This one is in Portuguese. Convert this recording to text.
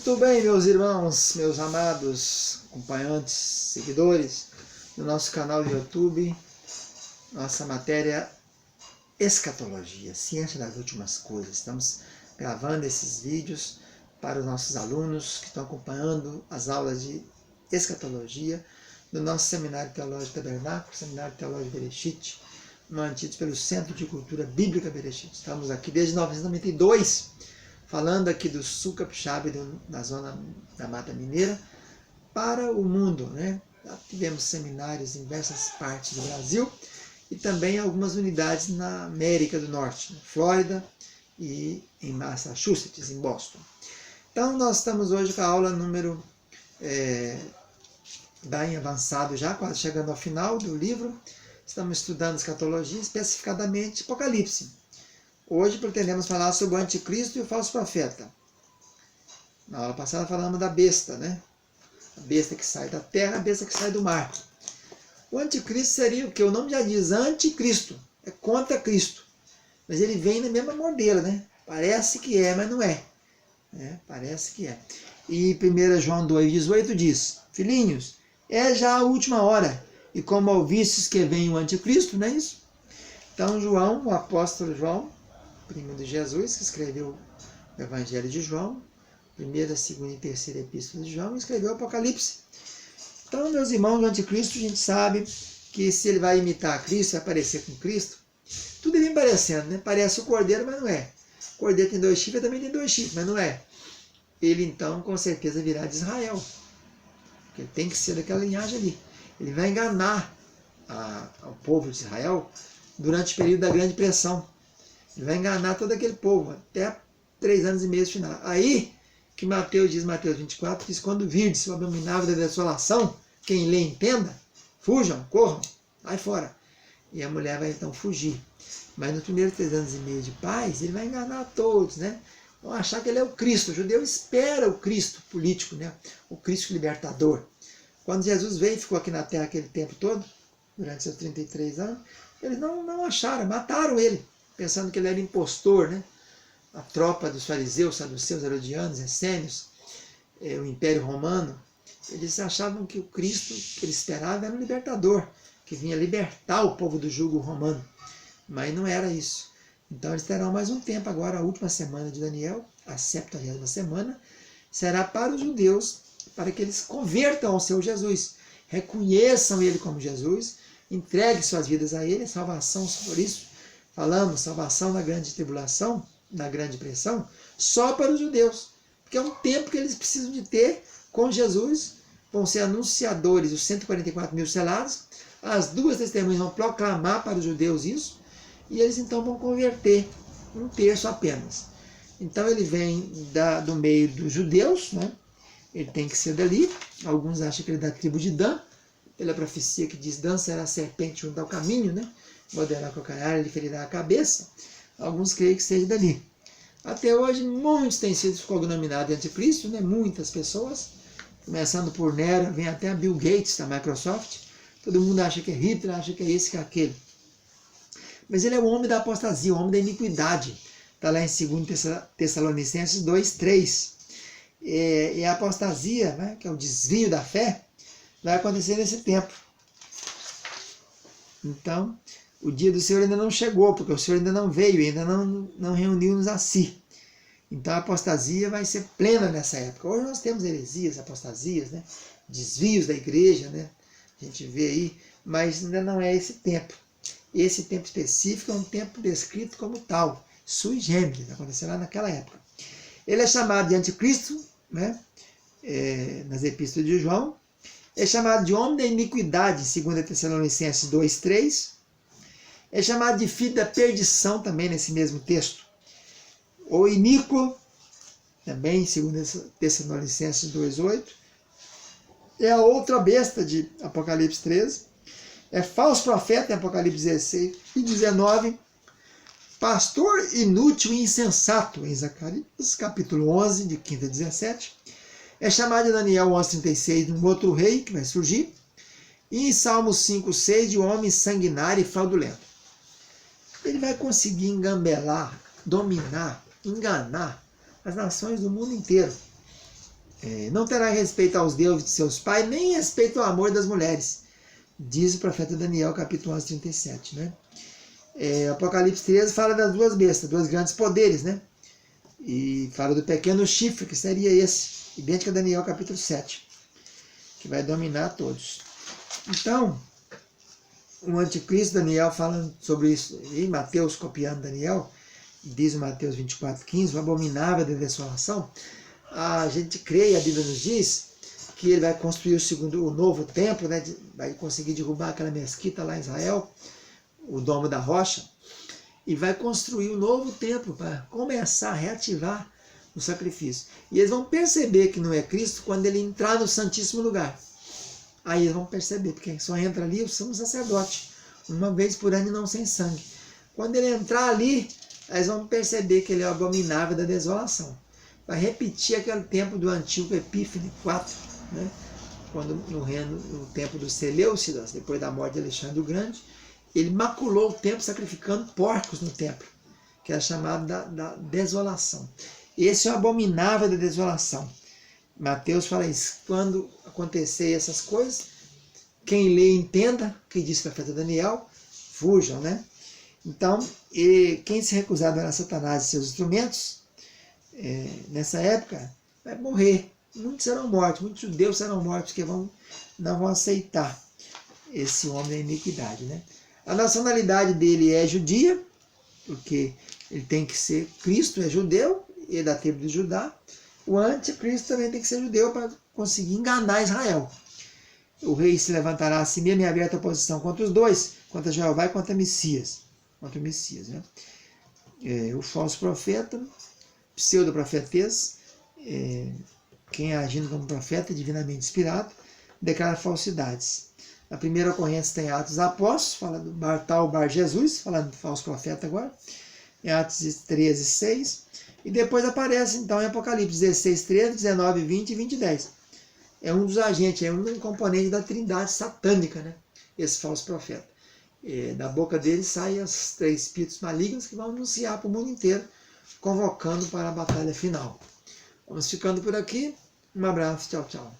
Muito bem, meus irmãos, meus amados acompanhantes, seguidores do nosso canal do YouTube, nossa matéria Escatologia, Ciência das Últimas Coisas. Estamos gravando esses vídeos para os nossos alunos que estão acompanhando as aulas de Escatologia do nosso Seminário Teológico Tabernáculo, Seminário Teológico Bereshit, mantidos pelo Centro de Cultura Bíblica Bereshit. Estamos aqui desde 1992, falando aqui do sul capixaba, da zona da Mata Mineira, para o mundo, né? Já tivemos seminários em diversas partes do Brasil e também algumas unidades na América do Norte, na Flórida e em Massachusetts, em Boston. Então nós estamos hoje com a aula número bem avançado já, quase chegando ao final do livro. Estamos estudando escatologia, especificadamente Apocalipse. Hoje pretendemos falar sobre o anticristo e o falso profeta. Na aula passada falamos da besta, né? A besta que sai da terra, a besta que sai do mar. O anticristo seria o que? O nome já diz, anticristo. É contra Cristo. Mas ele vem na mesma modelo, né? Parece que é, mas não é. Parece que é. E 1 João 2,18 diz: Filhinhos, é já a última hora, e como ouvistes que vem o anticristo, não é isso? Então João, o apóstolo João, primo de Jesus, que escreveu o Evangelho de João, primeira, segunda e terceira epístola de João, escreveu o Apocalipse. Então, meus irmãos, o anticristo, a gente sabe que se ele vai imitar Cristo, vai parecer com Cristo, tudo vem parecendo, né? Parece o cordeiro, mas não é. O cordeiro tem 2 chifres, também tem 2 chifres, mas não é. Ele, então, com certeza virá de Israel, porque ele tem que ser daquela linhagem ali. Ele vai enganar o povo de Israel durante o período da Grande Pressão. Ele vai enganar todo aquele povo, até 3 anos e meio de final. Aí que Mateus diz, Mateus 24, diz: quando virdes o abominável da desolação, quem lê entenda, fujam, corram, vai fora. E a mulher vai então fugir. Mas nos primeiros 3 anos e meio de paz, ele vai enganar a todos, né? Vão achar que ele é o Cristo. O judeu espera o Cristo político, né? O Cristo libertador. Quando Jesus veio e ficou aqui na terra aquele tempo todo, durante seus 33 anos, eles não acharam, mataram ele, pensando que ele era impostor, né? A tropa dos fariseus, saduceus, herodianos, essênios, o Império Romano, eles achavam que o Cristo que eles esperavam era um libertador, que vinha libertar o povo do jugo romano. Mas não era isso. Então eles terão mais um tempo agora, a última semana de Daniel, a 70ª semana, será para os judeus, para que eles convertam ao seu Jesus, reconheçam ele como Jesus, entreguem suas vidas a ele, salvação, por isso falamos, salvação na grande tribulação, na grande pressão, só para os judeus, porque é um tempo que eles precisam de ter com Jesus, vão ser anunciadores, os 144 mil selados, as 2 testemunhas vão proclamar para os judeus isso, e eles então vão converter 1/3 apenas. Então ele vem do meio dos judeus, né? Ele tem que ser dali. Alguns acham que ele é da tribo de Dan, pela profecia que diz: Dan será a serpente junto ao caminho, né? Morderá o calcanhar, ele ferirá a cabeça. Alguns creem que seja dali. Até hoje, muitos têm sido cognominados de anticristo, né? Muitas pessoas, começando por Nero, vem até a Bill Gates da Microsoft. Todo mundo acha que é Hitler, acha que é esse, que é aquele. Mas ele é o homem da apostasia, o homem da iniquidade. Está lá em 2 Tessalonicenses 2:3. E a apostasia, né, que é o desvio da fé, vai acontecer nesse tempo. Então, o dia do Senhor ainda não chegou, porque o Senhor ainda não veio, ainda não reuniu-nos a si. Então a apostasia vai ser plena nessa época. Hoje nós temos heresias, apostasias, né, desvios da igreja, né, a gente vê aí, mas ainda não é esse tempo. Esse tempo específico é um tempo descrito como tal, sui generis, aconteceu lá naquela época. Ele é chamado de anticristo, né, nas epístolas de João. É chamado de homem da iniquidade, em 2 Tessalonicenses 2:3. É chamado de filho da perdição, também nesse mesmo texto. Ou iníquo, também em 2 Tessalonicenses 2:8. É a outra besta de Apocalipse 13. É falso profeta, em Apocalipse 16 e 19. Pastor inútil e insensato, em Zacarias, capítulo 11, de 15 a 17. É chamado de Daniel 11:36, de um outro rei que vai surgir. E em Salmos 5:6, de um homem sanguinário e fraudulento. Ele vai conseguir engambelar, dominar, enganar as nações do mundo inteiro. Não terá respeito aos deuses de seus pais, nem respeito ao amor das mulheres, diz o profeta Daniel, capítulo 11, 37. Né? Apocalipse 13 fala das duas bestas, dois grandes poderes, né? E fala do pequeno chifre, que seria esse, idêntico a Daniel, capítulo 7, que vai dominar todos. Então, o anticristo, Daniel falando sobre isso, em Mateus, copiando Daniel, diz o Mateus 24:15, o abominável da desolação, a gente crê, e a Bíblia nos diz, que ele vai construir o novo templo, né? Vai conseguir derrubar aquela mesquita lá em Israel, o Domo da Rocha, e vai construir um novo templo para começar a reativar o sacrifício. E eles vão perceber que não é Cristo quando ele entrar no Santíssimo Lugar. Aí eles vão perceber, porque só entra ali o sumo sacerdote, uma vez por ano e não sem sangue. Quando ele entrar ali, eles vão perceber que ele é o abominável da desolação. Vai repetir aquele tempo do antigo Epífane 4, né? Quando no tempo dos Seleucidas, depois da morte de Alexandre o Grande, ele maculou o templo sacrificando porcos no templo, que era chamado da desolação. Esse é o abominável da desolação. Mateus fala isso. Quando acontecer essas coisas, quem lê entenda, que disse o profeta Daniel, fujam, né? Então, quem se recusar a adorar Satanás e seus instrumentos, nessa época, vai morrer. Muitos serão mortos, muitos judeus serão mortos, que não vão aceitar esse homem da iniquidade, né? A nacionalidade dele é judia, porque ele tem que ser, Cristo é judeu, ele é da tribo de Judá. O anticristo também tem que ser judeu para conseguir enganar Israel. O rei se levantará assim mesmo em aberta oposição contra os dois, contra Jeová e contra o Messias. Né? O falso profeta, pseudo-profetês, quem agindo como profeta divinamente inspirado, declara falsidades. A primeira ocorrência tem Atos dos Apóstolos, fala do Bar Jesus, falando do falso profeta agora, em Atos 13, 6, e depois aparece então em Apocalipse 16, 13, 19, 20 e 20, 10. É um dos agentes, é um componente da trindade satânica, né? Esse falso profeta. Da boca dele saem os 3 espíritos malignos que vão anunciar para o mundo inteiro, convocando para a batalha final. Vamos ficando por aqui. Um abraço, tchau, tchau.